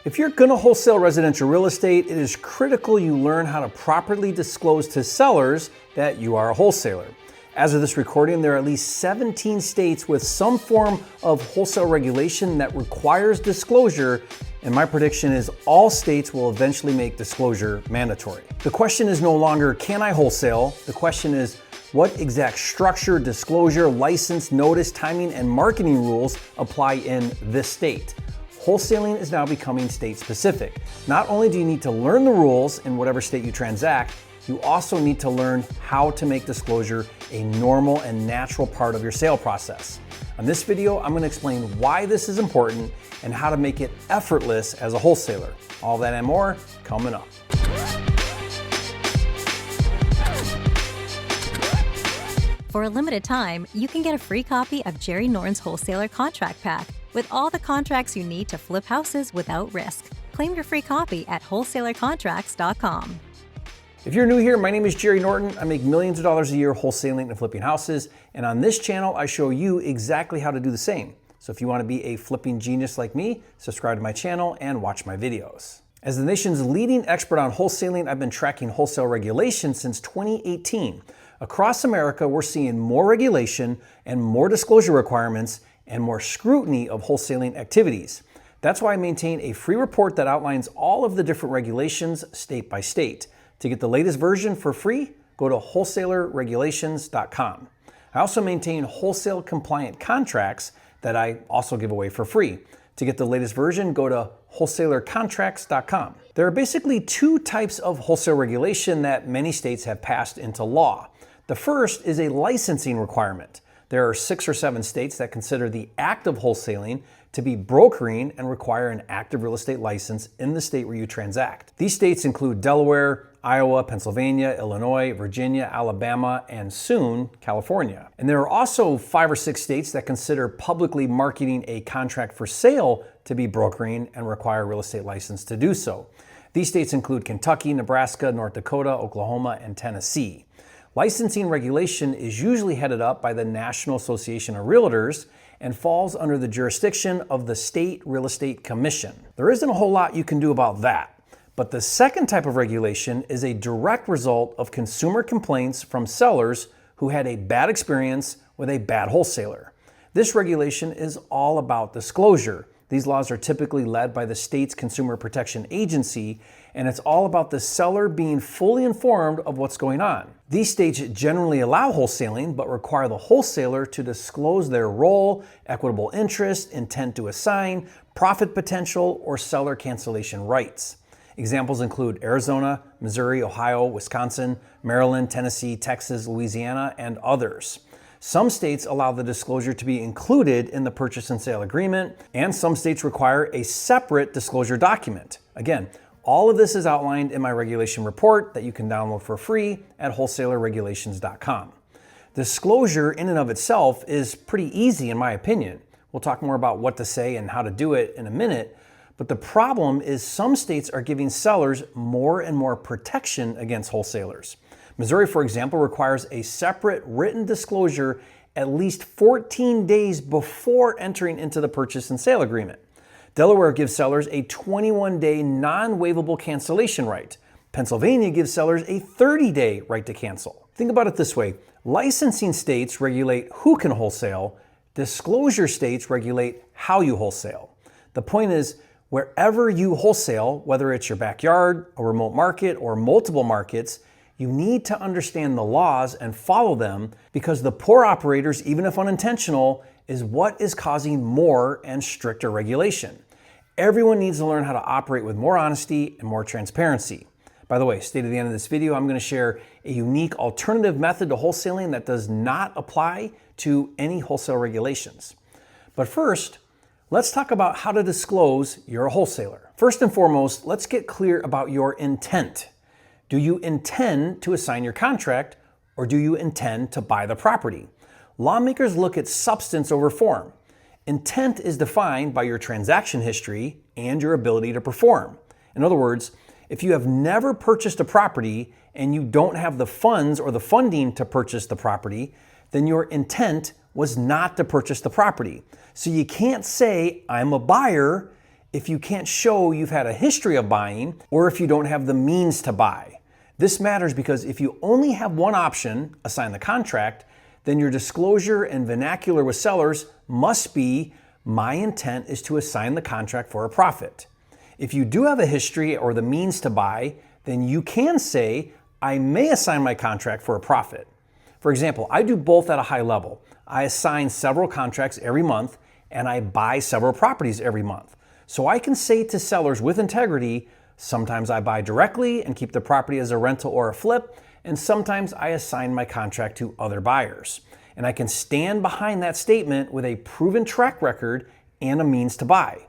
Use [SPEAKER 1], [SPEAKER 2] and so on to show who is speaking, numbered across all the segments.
[SPEAKER 1] If you're going to wholesale residential real estate, it is critical you learn how to properly disclose to sellers that you are a wholesaler. As of this recording, there are at least 17 states with some form of wholesale regulation that requires disclosure, and my prediction is all states will eventually make disclosure mandatory. The question is no longer, can I wholesale? The question is, what exact structure, disclosure, license, notice, timing, and marketing rules apply in this state? Wholesaling is now becoming state specific. Not only do you need to learn the rules in whatever state you transact, you also need to learn how to make disclosure a normal and natural part of your sale process. On this video, I'm going to explain why this is important and how to make it effortless as a wholesaler. All that and more coming up.
[SPEAKER 2] For a limited time, you can get a free copy of Jerry Norton's Wholesaler Contract Pack with all the contracts you need to flip houses without risk. Claim your free copy at wholesalercontracts.com.
[SPEAKER 1] If you're new here, my name is Jerry Norton. I make millions of dollars a year wholesaling and flipping houses, and on this channel, I show you exactly how to do the same. So if you want to be a flipping genius like me, subscribe to my channel and watch my videos. As the nation's leading expert on wholesaling, I've been tracking wholesale regulation since 2018. Across America, we're seeing more regulation and more disclosure requirements and more scrutiny of wholesaling activities. That's why I maintain a free report that outlines all of the different regulations state by state. To get the latest version for free, go to wholesalerregulations.com. I also maintain wholesale compliant contracts that I also give away for free. To get the latest version, go to wholesalercontracts.com. There are basically two types of wholesale regulation that many states have passed into law. The first is a licensing requirement. There are 6 or 7 states that consider the act of wholesaling to be brokering and require an active real estate license in the state where you transact. These states include Delaware, Iowa, Pennsylvania, Illinois, Virginia, Alabama, and soon, California. And there are also 5 or 6 states that consider publicly marketing a contract for sale to be brokering and require a real estate license to do so. These states include Kentucky, Nebraska, North Dakota, Oklahoma, and Tennessee. Licensing regulation is usually headed up by the National Association of Realtors and falls under the jurisdiction of the State Real Estate Commission. There isn't a whole lot you can do about that. But the second type of regulation is a direct result of consumer complaints from sellers who had a bad experience with a bad wholesaler. This regulation is all about disclosure. These laws are typically led by the state's Consumer Protection Agency, and it's all about the seller being fully informed of what's going on. These states generally allow wholesaling, but require the wholesaler to disclose their role, equitable interest, intent to assign, profit potential, or seller cancellation rights. Examples include Arizona, Missouri, Ohio, Wisconsin, Maryland, Tennessee, Texas, Louisiana, and others. Some states allow the disclosure to be included in the purchase and sale agreement, and some states require a separate disclosure document. Again, all of this is outlined in my regulation report that you can download for free at wholesalerregulations.com. Disclosure in and of itself is pretty easy in my opinion. We'll talk more about what to say and how to do it in a minute, but the problem is some states are giving sellers more and more protection against wholesalers. Missouri, for example, requires a separate written disclosure at least 14 days before entering into the purchase and sale agreement. Delaware gives sellers a 21-day non-waivable cancellation right. Pennsylvania gives sellers a 30-day right to cancel. Think about it this way. Licensing states regulate who can wholesale. Disclosure states regulate how you wholesale. The point is, wherever you wholesale, whether it's your backyard, a remote market, or multiple markets, you need to understand the laws and follow them, because the poor operators, even if unintentional, is what is causing more and stricter regulation. Everyone needs to learn how to operate with more honesty and more transparency. By the way, stay to the end of this video. I'm going to share a unique alternative method to wholesaling that does not apply to any wholesale regulations. But first, let's talk about how to disclose you're a wholesaler. First and foremost, let's get clear about your intent. Do you intend to assign your contract, or do you intend to buy the property? Lawmakers look at substance over form. Intent is defined by your transaction history and your ability to perform. In other words, if you have never purchased a property and you don't have the funds or the funding to purchase the property, then your intent was not to purchase the property. So you can't say, I'm a buyer, if you can't show you've had a history of buying or if you don't have the means to buy. This matters because if you only have one option, assign the contract, then your disclosure and vernacular with sellers must be, my intent is to assign the contract for a profit. If you do have a history or the means to buy, then you can say, I may assign my contract for a profit. For example, I do both at a high level. I assign several contracts every month and I buy several properties every month. So I can say to sellers with integrity, sometimes I buy directly and keep the property as a rental or a flip, and sometimes I assign my contract to other buyers. And I can stand behind that statement with a proven track record and a means to buy.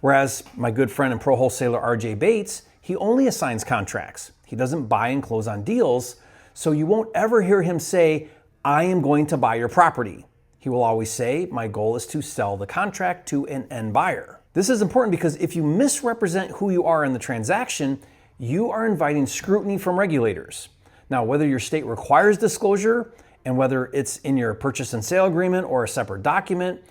[SPEAKER 1] Whereas my good friend and pro wholesaler RJ Bates, he only assigns contracts. He doesn't buy and close on deals, so you won't ever hear him say, I am going to buy your property. He will always say, my goal is to sell the contract to an end buyer. This is important because if you misrepresent who you are in the transaction, you are inviting scrutiny from regulators. Now, whether your state requires disclosure and whether it's in your purchase and sale agreement or a separate document,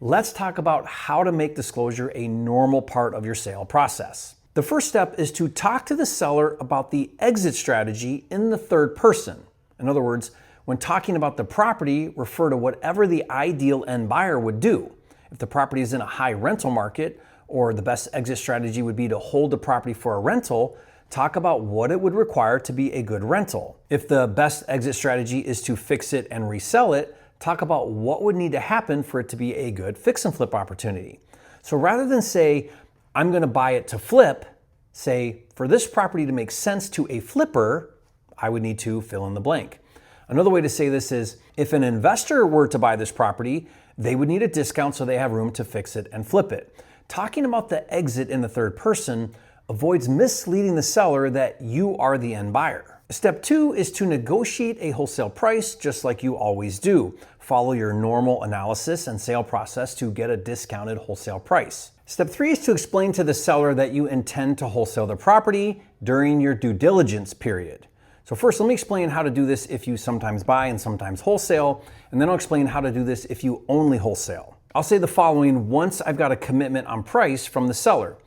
[SPEAKER 1] let's talk about how to make disclosure a normal part of your sale process. The first step is to talk to the seller about the exit strategy in the third person. In other words, when talking about the property, refer to whatever the ideal end buyer would do. If the property is in a high rental market, or the best exit strategy would be to hold the property for a rental, talk about what it would require to be a good rental. If the best exit strategy is to fix it and resell it, talk about what would need to happen for it to be a good fix and flip opportunity. So rather than say, I'm going to buy it to flip, say, for this property to make sense to a flipper, I would need to fill in the blank. Another way to say this is, if an investor were to buy this property, they would need a discount so they have room to fix it and flip it. Talking about the exit in the third person avoids misleading the seller that you are the end buyer. Step 2 is to negotiate a wholesale price just like you always do. Follow your normal analysis and sale process to get a discounted wholesale price. Step 3 is to explain to the seller that you intend to wholesale the property during your due diligence period. So first, let me explain how to do this if you sometimes buy and sometimes wholesale, and then I'll explain how to do this if you only wholesale. I'll say the following once I've got a commitment on price from the seller.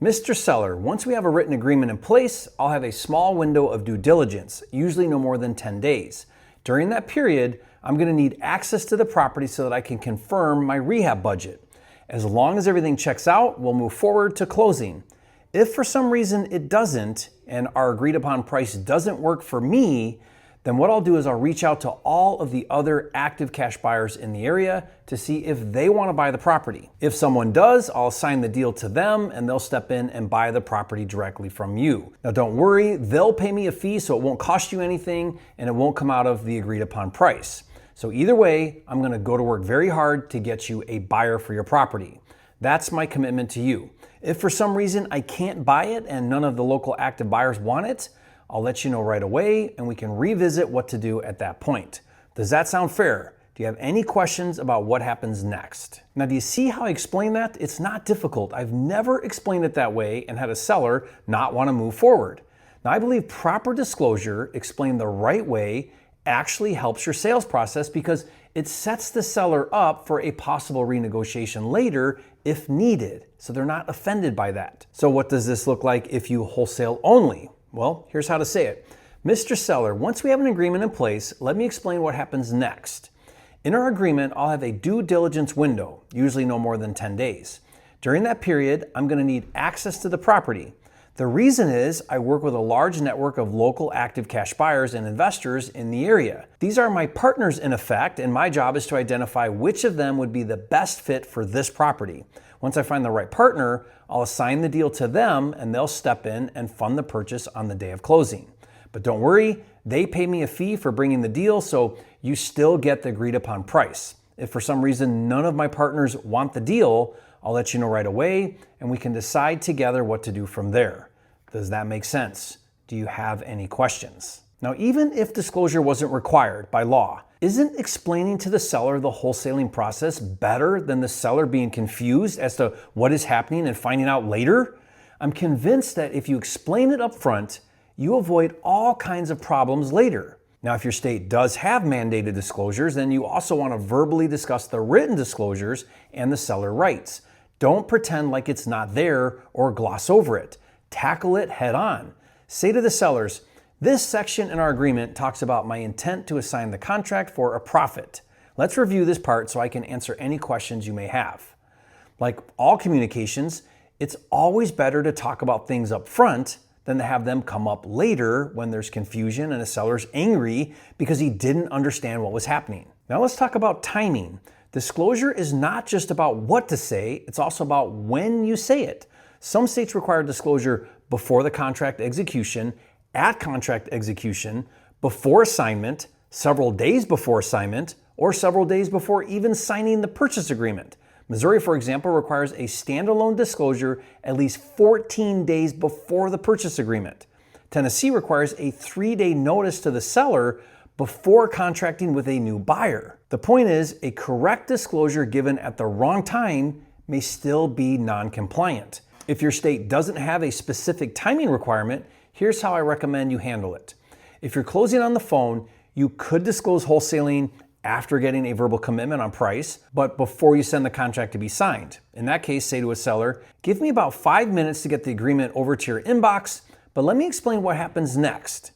[SPEAKER 1] Mr. Seller, once we have a written agreement in place, I'll have a small window of due diligence, usually no more than 10 days. During that period, I'm going to need access to the property so that I can confirm my rehab budget. As long as everything checks out, we'll move forward to closing. If for some reason it doesn't, and our agreed upon price doesn't work for me, then what I'll do is I'll reach out to all of the other active cash buyers in the area to see if they want to buy the property. If someone does, I'll assign the deal to them and they'll step in and buy the property directly from you. Now don't worry, they'll pay me a fee so it won't cost you anything and it won't come out of the agreed upon price. So either way, I'm going to go to work very hard to get you a buyer for your property. That's my commitment to you. If for some reason I can't buy it and none of the local active buyers want it, I'll let you know right away and we can revisit what to do at that point. Does that sound fair? Do you have any questions about what happens next? Now, do you see how I explain that? It's not difficult. I've never explained it that way and had a seller not want to move forward. Now, I believe proper disclosure explained the right way actually helps your sales process because it sets the seller up for a possible renegotiation later if needed, so they're not offended by that. So what does this look like if you wholesale only? Well, here's how to say it. Mr. Seller, once we have an agreement in place, let me explain what happens next. In our agreement, I'll have a due diligence window, usually no more than 10 days. During that period, I'm going to need access to the property. The reason is I work with a large network of local active cash buyers and investors in the area. These are my partners in effect, and my job is to identify which of them would be the best fit for this property. Once I find the right partner, I'll assign the deal to them and they'll step in and fund the purchase on the day of closing. But don't worry, they pay me a fee for bringing the deal, so you still get the agreed upon price. If for some reason none of my partners want the deal, I'll let you know right away and we can decide together what to do from there. Does that make sense? Do you have any questions? Now, even if disclosure wasn't required by law, isn't explaining to the seller the wholesaling process better than the seller being confused as to what is happening and finding out later? I'm convinced that if you explain it up front, you avoid all kinds of problems later. Now, if your state does have mandated disclosures, then you also want to verbally discuss the written disclosures and the seller rights. Don't pretend like it's not there or gloss over it. Tackle it head on. Say to the sellers, this section in our agreement talks about my intent to assign the contract for a profit. Let's review this part so I can answer any questions you may have. Like all communications, it's always better to talk about things up front than to have them come up later when there's confusion and a seller's angry because he didn't understand what was happening. Now let's talk about timing. Disclosure is not just about what to say, it's also about when you say it. Some states require disclosure before the contract execution, at contract execution, before assignment, several days before assignment, or several days before even signing the purchase agreement. Missouri, for example, requires a standalone disclosure at least 14 days before the purchase agreement. Tennessee requires a 3-day notice to the seller before contracting with a new buyer. The point is, a correct disclosure given at the wrong time may still be non-compliant. If your state doesn't have a specific timing requirement, here's how I recommend you handle it. If you're closing on the phone, you could disclose wholesaling after getting a verbal commitment on price, but before you send the contract to be signed. In that case, say to a seller, give me about 5 minutes to get the agreement over to your inbox, but let me explain what happens next.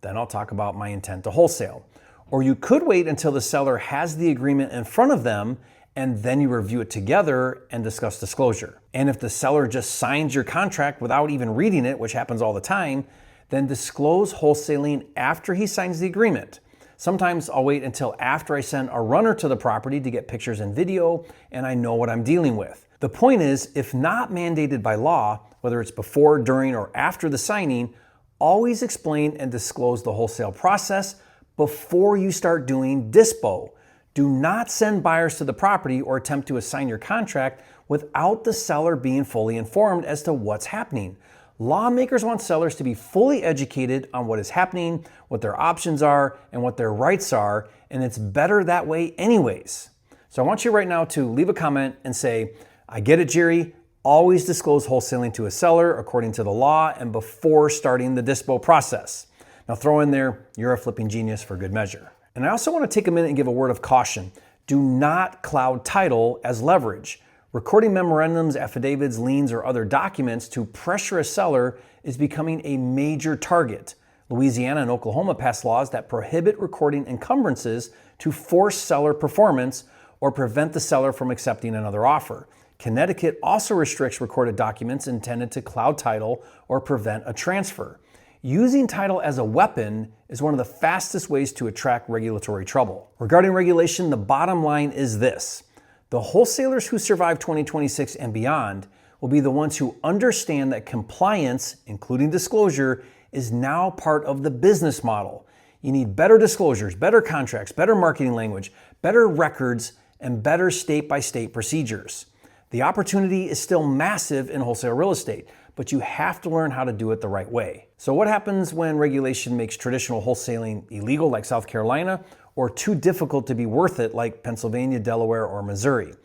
[SPEAKER 1] Then I'll talk about my intent to wholesale. Or you could wait until the seller has the agreement in front of them and then you review it together and discuss disclosure. And if the seller just signs your contract without even reading it, which happens all the time, then disclose wholesaling after he signs the agreement. Sometimes I'll wait until after I send a runner to the property to get pictures and video and I know what I'm dealing with. The point is, if not mandated by law, whether it's before, during, or after the signing, always explain and disclose the wholesale process before you start doing dispo. Do not send buyers to the property or attempt to assign your contract without the seller being fully informed as to what's happening. Lawmakers want sellers to be fully educated on what is happening, what their options are, and what their rights are, and it's better that way anyways. So I want you right now to leave a comment and say, I get it, Jerry. Always disclose wholesaling to a seller according to the law and before starting the dispo process. Now throw in there, you're a flipping genius for good measure. And I also want to take a minute and give a word of caution. Do not cloud title as leverage. Recording memorandums, affidavits, liens, or other documents to pressure a seller is becoming a major target. Louisiana and Oklahoma passed laws that prohibit recording encumbrances to force seller performance or prevent the seller from accepting another offer. Connecticut also restricts recorded documents intended to cloud title or prevent a transfer. Using title as a weapon is one of the fastest ways to attract regulatory trouble. Regarding regulation, the bottom line is this. The wholesalers who survive 2026 and beyond will be the ones who understand that compliance, including disclosure, is now part of the business model. You need better disclosures, better contracts, better marketing language, better records, and better state-by-state procedures. The opportunity is still massive in wholesale real estate, but you have to learn how to do it the right way. So what happens when regulation makes traditional wholesaling illegal like South Carolina or too difficult to be worth it like Pennsylvania, Delaware, or Missouri?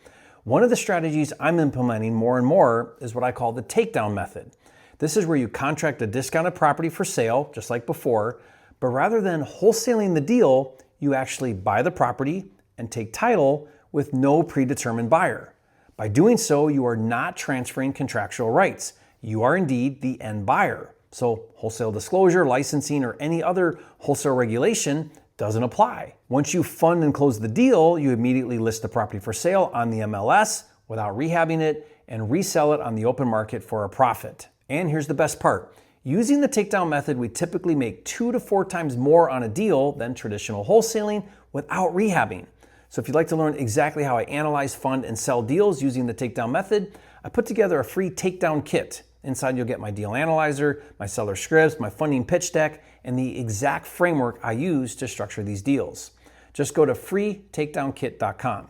[SPEAKER 1] One of the strategies I'm implementing more and more is what I call the takedown method. This is where you contract a discounted property for sale, just like before, but rather than wholesaling the deal, you actually buy the property and take title with no predetermined buyer. By doing so, you are not transferring contractual rights. You are indeed the end buyer. So wholesale disclosure, licensing, or any other wholesale regulation doesn't apply. Once you fund and close the deal, you immediately list the property for sale on the MLS without rehabbing it and resell it on the open market for a profit. And here's the best part. Using the takedown method, we typically make 2 to 4 times more on a deal than traditional wholesaling without rehabbing. So if you'd like to learn exactly how I analyze, fund, and sell deals using the takedown method, I put together a free takedown kit. Inside you'll get my deal analyzer, my seller scripts, my funding pitch deck, and the exact framework I use to structure these deals. Just go to freetakedownkit.com.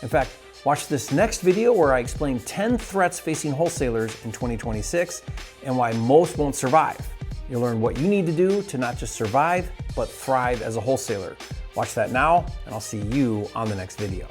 [SPEAKER 1] In fact, watch this next video where I explain 10 threats facing wholesalers in 2026 and why most won't survive. You'll learn what you need to do to not just survive, but thrive as a wholesaler. Watch that now, and I'll see you on the next video.